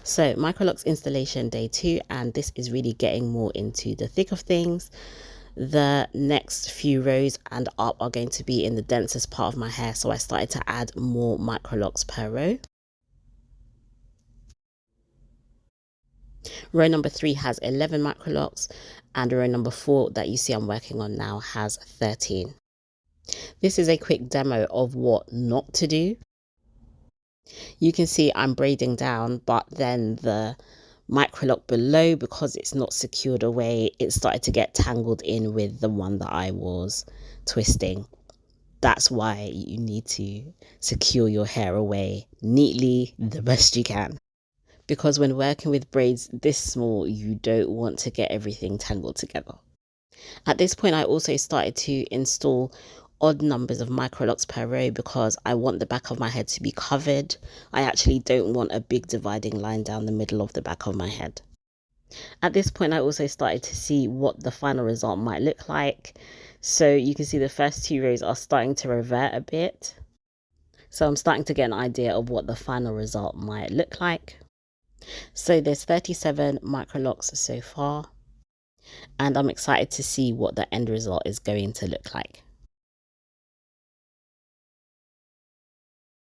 So microlocs installation day 2, and this is really getting more into the thick of things. The next few rows and up are going to be in the densest part of my hair, so I started to add more microlocs per row. Row number 3 has 11 microlocs, and row number 4 that you see I'm working on now has 13. This is a quick demo of what not to do. You can see I'm braiding down, but then the microloc below, because it's not secured away, it started to get tangled in with the one that I was twisting. That's why you need to secure your hair away neatly the best you can. Because when working with braids this small, you don't want to get everything tangled together. At this point, I also started to install odd numbers of microlocs per row because I want the back of my head to be covered. I actually don't want a big dividing line down the middle of the back of my head. At this point, I also started to see what the final result might look like. So you can see the first 2 rows are starting to revert a bit. So I'm starting to get an idea of what the final result might look like. So there's 37 microlocs so far, and I'm excited to see what the end result is going to look like.